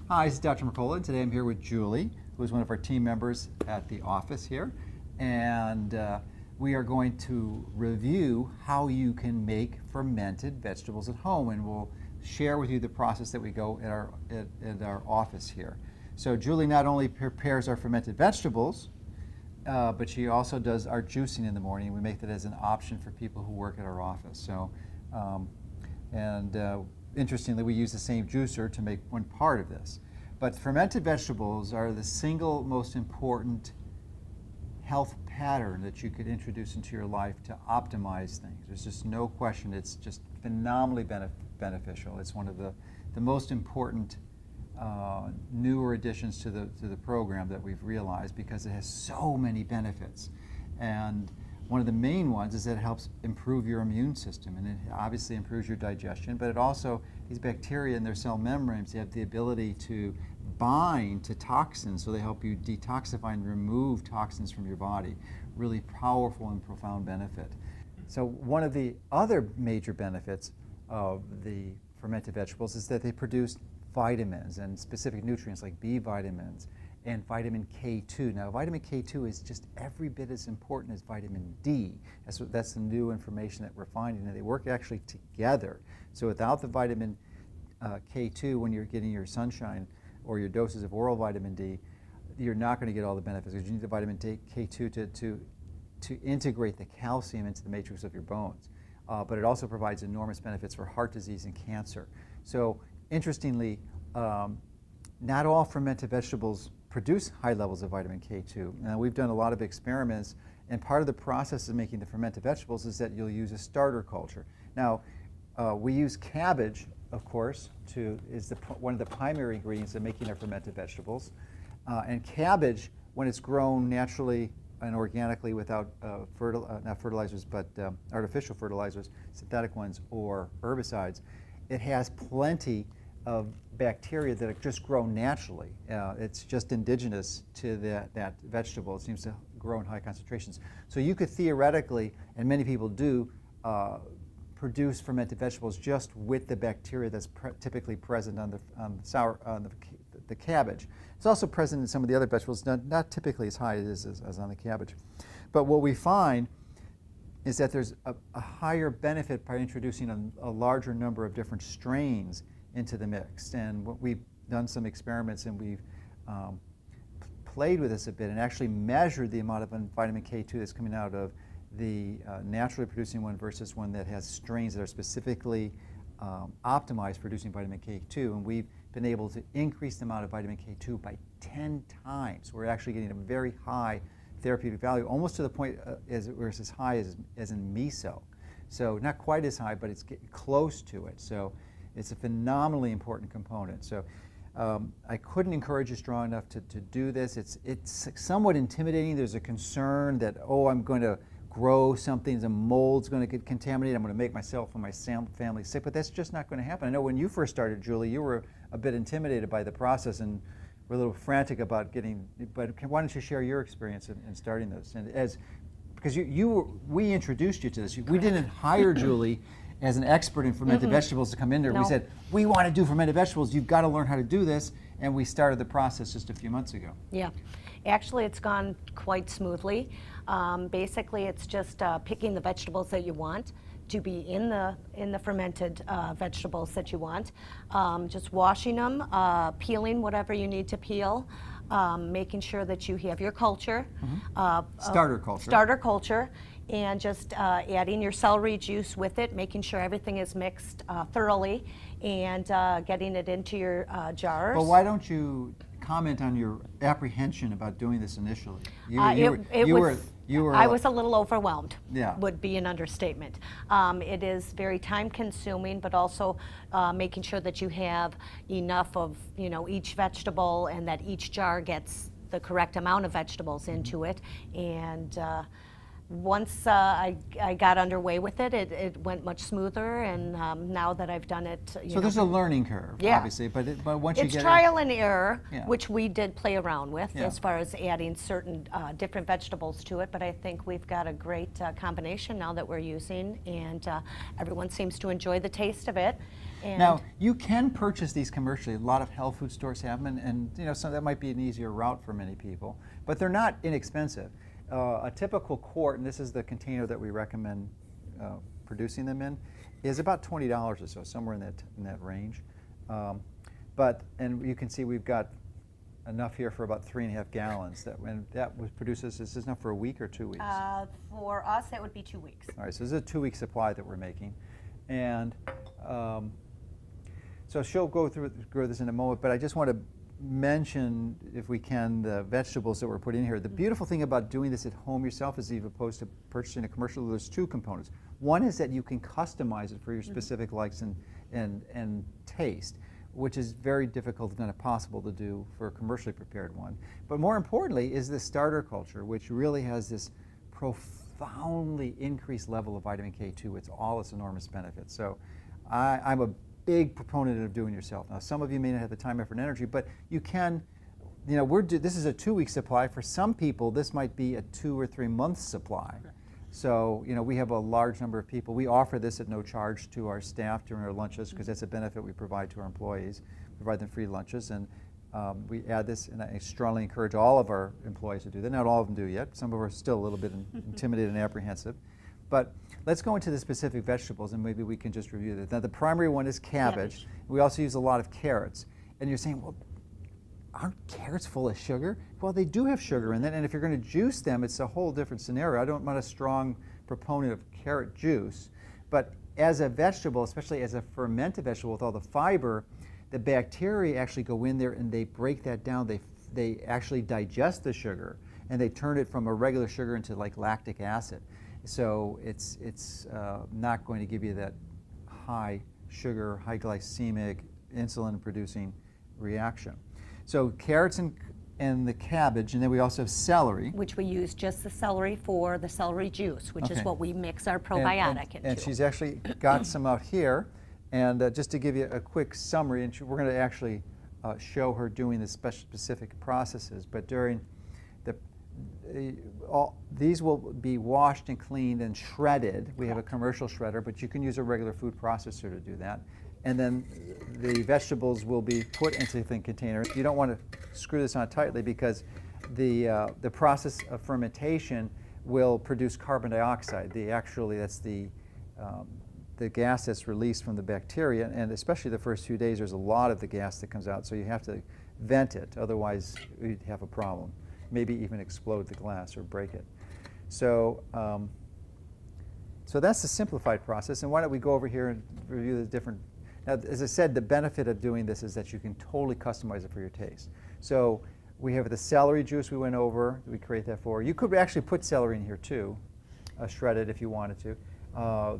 Hi, this is Dr. Mercola, and today I'm here with Julie, who is one of our team members at the office here. And we are going to review how you can make fermented vegetables at home, and we'll share with you the process that we go at our office here. So Julie not only prepares our fermented vegetables, but she also does our juicing in the morning. We make that as an option for people who work at our office. So, interestingly, we use the same juicer to make one part of this. But fermented vegetables are the single most important health pattern that you could introduce into your life to optimize things. There's just no question. It's just phenomenally beneficial. It's one of the most important newer additions to the program that we've realized, because it has so many benefits. And one of the main ones is that it helps improve your immune system, and it obviously improves your digestion, but it also, these bacteria in their cell membranes, they have the ability to bind to toxins, so they help you detoxify and remove toxins from your body. Really powerful and profound benefit. So one of the other major benefits of the fermented vegetables is that they produce vitamins and specific nutrients like B vitamins and vitamin K2. Now, vitamin K2 is just every bit as important as vitamin D. That's the new information that we're finding, and they work actually together. So without the vitamin K2, when you're getting your sunshine or your doses of oral vitamin D, you're not going to get all the benefits, because you need the vitamin K2 to integrate the calcium into the matrix of your bones. But it also provides enormous benefits for heart disease and cancer. So interestingly, not all fermented vegetables produce high levels of vitamin K2. Now, we've done a lot of experiments, and part of the process of making the fermented vegetables is that you'll use a starter culture. Now, we use cabbage, of course, one of the primary ingredients in making our fermented vegetables. And cabbage, when it's grown naturally and organically without not fertilizers, but artificial fertilizers, synthetic ones, or herbicides, it has plenty of bacteria that are just grown naturally. It's just indigenous to that vegetable. It seems to grow in high concentrations. So you could theoretically, and many people do, produce fermented vegetables just with the bacteria that's typically present on the cabbage. It's also present in some of the other vegetables, not typically as high as on the cabbage. But what we find is that there's a higher benefit by introducing a larger number of different strains into the mix. And we've done some experiments, and we've played with this a bit and actually measured the amount of vitamin K2 that's coming out of the naturally producing one versus one that has strains that are specifically optimized for producing vitamin K2. And we've been able to increase the amount of vitamin K2 by 10 times. We're actually getting a very high therapeutic value, almost to the point where it's as high as in miso. So not quite as high, but it's getting close to it. So it's a phenomenally important component. So I couldn't encourage you strong enough to do this. It's somewhat intimidating. There's a concern that, oh, I'm going to grow something, the mold's going to get contaminated, I'm going to make myself and my family sick, but that's just not going to happen. I know when you first started, Julie, you were a bit intimidated by the process and were a little frantic about but why don't you share your experience in starting this? And because we introduced you to this. We didn't hire Julie as an expert in fermented vegetables to come in there. No. We said, we want to do fermented vegetables, you've got to learn how to do this, and we started the process just a few months ago. Yeah, actually it's gone quite smoothly. Basically it's just picking the vegetables that you want to be in the fermented vegetables that you want, just washing them, peeling whatever you need to peel, making sure that you have your culture, starter culture, and just adding your celery juice with it, making sure everything is mixed thoroughly, and getting it into your jars. Well, why don't you comment on your apprehension about doing this initially? I was a little overwhelmed, yeah. Would be an understatement. It is very time consuming, but also making sure that you have enough of each vegetable, and that each jar gets the correct amount of vegetables into it. And once I got underway with it, it went much smoother, and now that I've done it, so there's a learning curve, yeah. Obviously, but once you get it's trial and error, yeah. Which we did play around with, yeah. As far as adding certain different vegetables to it. But I think we've got a great combination now that we're using, and everyone seems to enjoy the taste of it. And Now, you can purchase these commercially. A lot of health food stores have them, and you know, so that might be an easier route for many people. But they're not inexpensive. A typical quart, and this is the container that we recommend producing them in, is about $20 or so, somewhere in that range. And you can see we've got enough here for about 3.5 gallons. That was produces. Is this enough for a week or 2 weeks? for us, that would be 2 weeks. All right, so this is a 2-week supply that we're making, and so she'll go through this in a moment. But I just want to mention, if we can, the vegetables that we're putting in here. The beautiful thing about doing this at home yourself, as opposed to purchasing a commercial, there's 2 components. One is that you can customize it for your specific likes and taste, which is very difficult, if not impossible, to do for a commercially prepared one. But more importantly is the starter culture, which really has this profoundly increased level of vitamin K2 with all its enormous benefits. So I'm a big proponent of doing yourself. Now, some of you may not have the time, effort, and energy, but you can, you know, this is a 2-week supply. For some people, this might be a 2 or 3 month supply. Okay. So, you know, we have a large number of people. We offer this at no charge to our staff during our lunches, because that's a benefit we provide to our employees. We provide them free lunches, and we add this, and I strongly encourage all of our employees to do that. Not all of them do yet. Some of them are still a little bit intimidated and apprehensive. But let's go into the specific vegetables, and maybe we can just review that. Now, the primary one is cabbage. We also use a lot of carrots. And you're saying, well, aren't carrots full of sugar? Well, they do have sugar in them, and if you're going to juice them, it's a whole different scenario. I'm not a strong proponent of carrot juice, but as a vegetable, especially as a fermented vegetable with all the fiber, the bacteria actually go in there and they break that down. They actually digest the sugar, and they turn it from a regular sugar into like lactic acid. So it's not going to give you that high sugar, high glycemic, insulin-producing reaction. So carrots and the cabbage, and then we also have celery. Which we use just the celery for the celery juice, which is what we mix our probiotic into. And she's actually got some out here. And just to give you a quick summary, and we're going to actually show her doing the specific processes, but during these will be washed and cleaned and shredded. We have a commercial shredder, but you can use a regular food processor to do that. And then the vegetables will be put into the container. You don't want to screw this on tightly, because the process of fermentation will produce carbon dioxide. That's the gas that's released from the bacteria, and especially the first few days, there's a lot of the gas that comes out, so you have to vent it, otherwise you'd have a problem. Maybe even explode the glass or break it. So, so that's the simplified process, and why don't we go over here and review the different. Now, as I said, the benefit of doing this is that you can totally customize it for your taste. So we have the celery juice we went over. We create that for you. You could actually put celery in here too, shredded if you wanted to.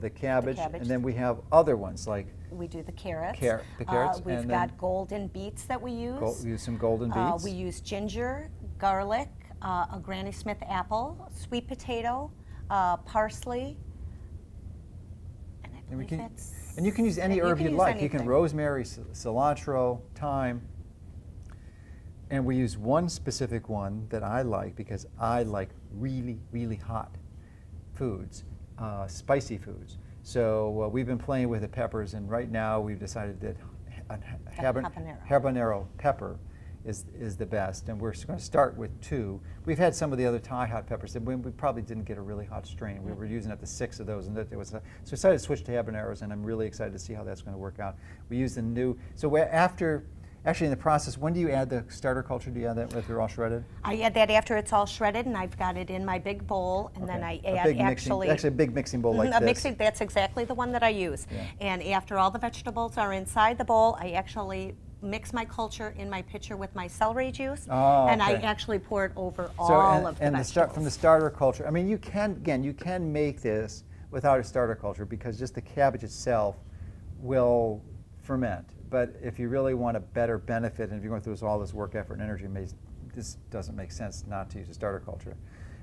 The cabbage, and then we have other ones like we do the carrots. The carrots. We've got golden beets that we use. We use some golden beets. We use ginger, garlic, a Granny Smith apple, sweet potato, parsley. And you can use any herb you'd like. You can rosemary, cilantro, thyme. And we use one specific one that I like, because I like really, really hot foods. Spicy foods. So we've been playing with the peppers, and right now we've decided that habanero pepper is the best, and we're going to start with 2. We've had some of the other Thai hot peppers, and we probably didn't get a really hot strain. We were using up to 6 of those, and so we decided to switch to habaneros, and I'm really excited to see how that's going to work out. We use the new, so actually in the process, when do you add the starter culture? Do you add that if they're all shredded? I add that after it's all shredded, and I've got it in my big bowl, and then I add actually a big mixing bowl like this. That's exactly the one that I use. Yeah. And after all the vegetables are inside the bowl, I actually mix my culture in my pitcher with my celery juice, and I actually pour it over all of the vegetables. From the starter culture, I mean, you can make this without a starter culture, because just the cabbage itself will ferment. But if you really want a better benefit, and if you're going through all this work, effort, and energy, this doesn't make sense not to use a starter culture,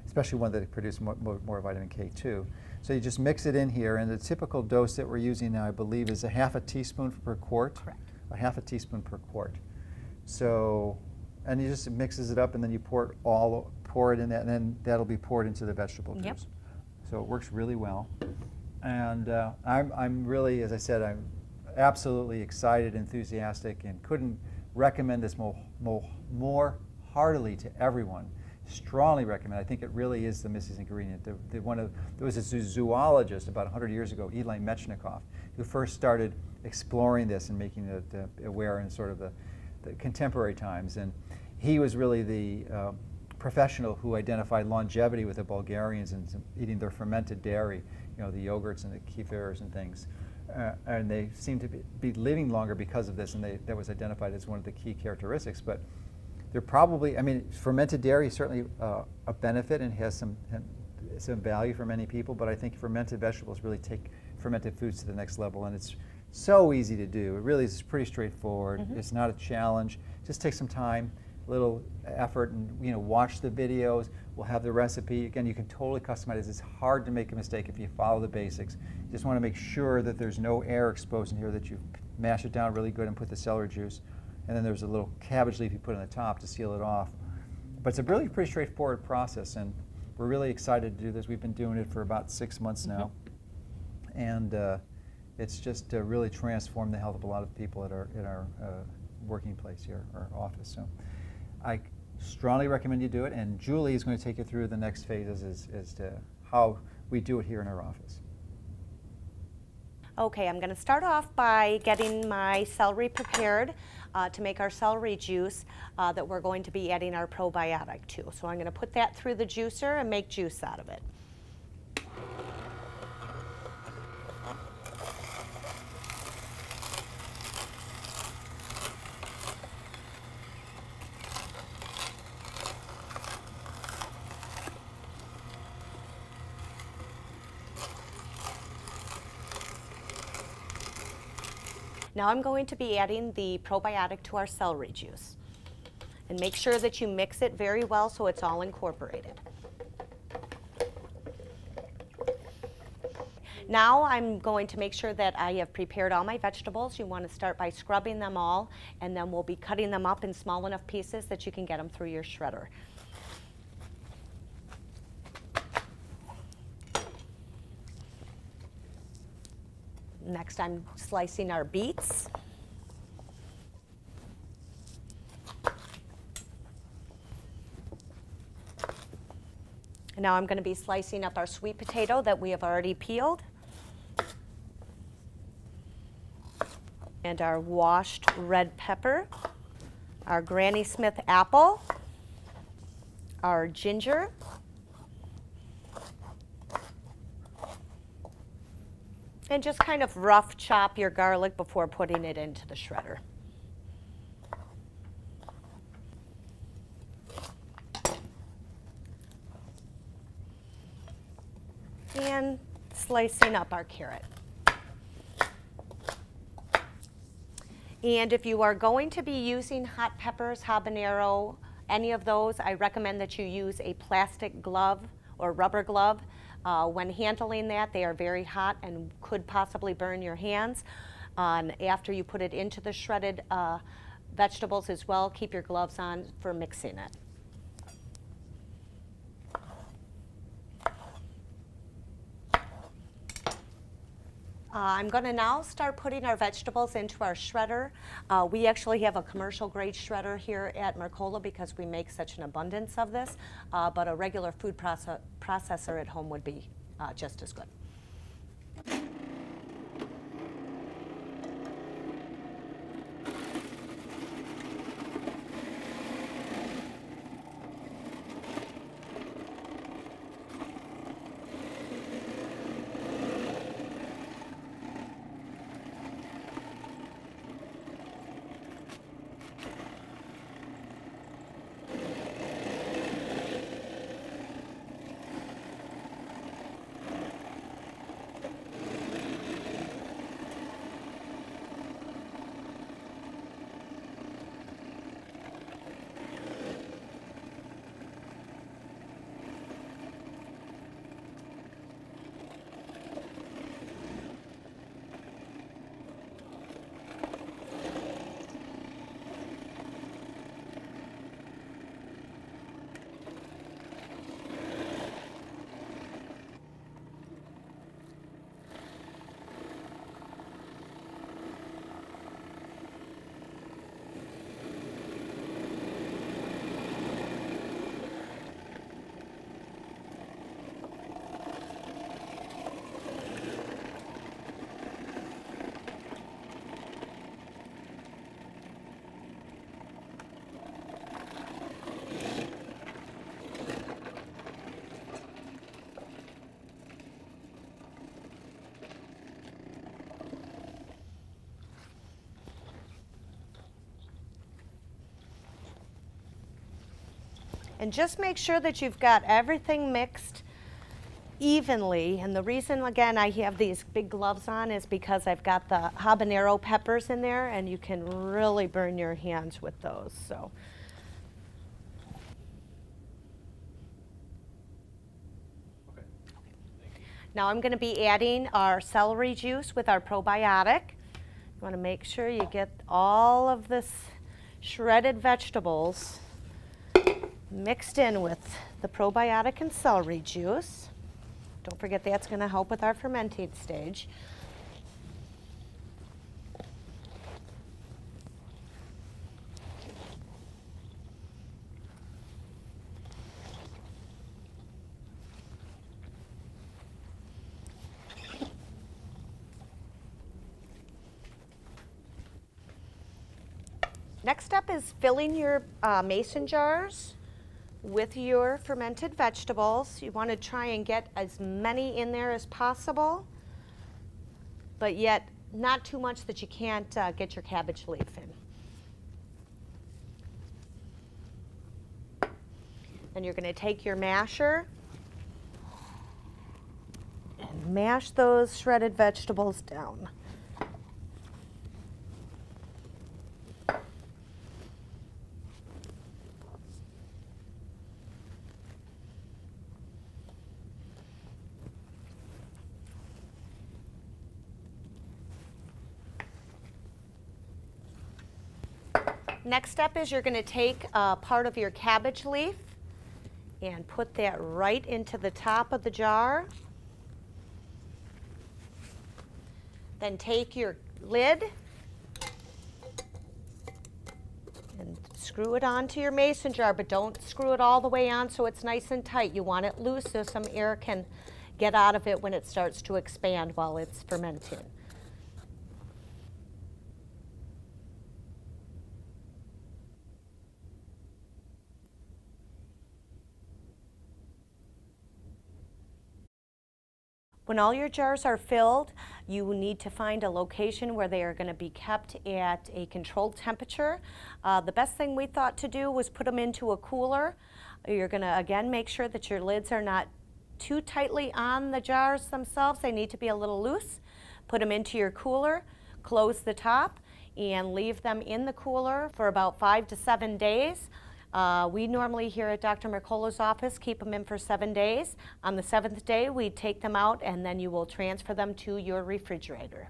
especially one that produces more vitamin K2. So you just mix it in here, and the typical dose that we're using now, I believe, is a half a teaspoon per quart. Correct. A half a teaspoon per quart. So, and you just mixes it up, and then you pour it in that, and then that'll be poured into the vegetable juice. So it works really well. And I'm really, as I said, absolutely excited, enthusiastic, and couldn't recommend this more heartily to everyone. Strongly recommend. I think it really is the missing ingredient. There was a zoologist about 100 years ago, Eli Metchnikoff, who first started exploring this and making it aware in sort of the contemporary times. And he was really the professional who identified longevity with the Bulgarians and eating their fermented dairy, you know, the yogurts and the kefirs and things. And they seem to be living longer because of this, and that was identified as one of the key characteristics. But they're probably, I mean, fermented dairy is certainly a benefit and has some value for many people, but I think fermented vegetables really take fermented foods to the next level, and it's so easy to do. It really is pretty straightforward. Mm-hmm. It's not a challenge. Just take some time, a little effort, and watch the videos. We'll have the recipe. Again, you can totally customize it. It's hard to make a mistake if you follow the basics. You just want to make sure that there's no air exposed in here, that you mash it down really good and put the celery juice. And then there's a little cabbage leaf you put on the top to seal it off. But it's a really pretty straightforward process, and we're really excited to do this. We've been doing it for about 6 months now, and it's just really transformed the health of a lot of people at our working place here, our office. So I strongly recommend you do it, and Julie is going to take you through the next phases as to how we do it here in our office. Okay, I'm going to start off by getting my celery prepared to make our celery juice that we're going to be adding our probiotic to. So I'm going to put that through the juicer and make juice out of it. Now I'm going to be adding the probiotic to our celery juice. And make sure that you mix it very well so it's all incorporated. Now I'm going to make sure that I have prepared all my vegetables. You want to start by scrubbing them all, and then we'll be cutting them up in small enough pieces that you can get them through your shredder. Next, I'm slicing our beets. And now I'm going to be slicing up our sweet potato that we have already peeled. And our washed red pepper, our Granny Smith apple, our ginger, and just kind of rough chop your garlic before putting it into the shredder. And slicing up our carrot. And if you are going to be using hot peppers, habanero, any of those, I recommend that you use a plastic glove or rubber glove. When handling that, they are very hot and could possibly burn your hands. After you put it into the shredded vegetables as well, keep your gloves on for mixing it. I'm going to now start putting our vegetables into our shredder. We actually have a commercial grade shredder here at Mercola because we make such an abundance of this, but a regular food processor at home would be just as good. And just make sure that you've got everything mixed evenly. And the reason, again, I have these big gloves on is because I've got the habanero peppers in there, and you can really burn your hands with those. So. Okay. Thank you. Now I'm going to be adding our celery juice with our probiotic. You want to make sure you get all of this shredded vegetables mixed in with the probiotic and celery juice. Don't forget that's going to help with our fermenting stage. Next step is filling your mason jars with your fermented vegetables. You want to try and get as many in there as possible, but yet not too much that you can't get your cabbage leaf in. And you're going to take your masher and mash those shredded vegetables down. Next step is you're going to take part of your cabbage leaf and put that right into the top of the jar. Then take your lid and screw it onto your mason jar, but don't screw it all the way on so it's nice and tight. You want it loose so some air can get out of it when it starts to expand while it's fermenting. When all your jars are filled, you need to find a location where they are going to be kept at a controlled temperature. The best thing we thought to do was put them into a cooler. You're going to, again, make sure that your lids are not too tightly on the jars themselves. They need to be a little loose. Put them into your cooler, close the top, and leave them in the cooler for about 5 to 7 days. We normally here at Dr. Mercola's office keep them in for 7 days. On the 7th day, we take them out and then you will transfer them to your refrigerator.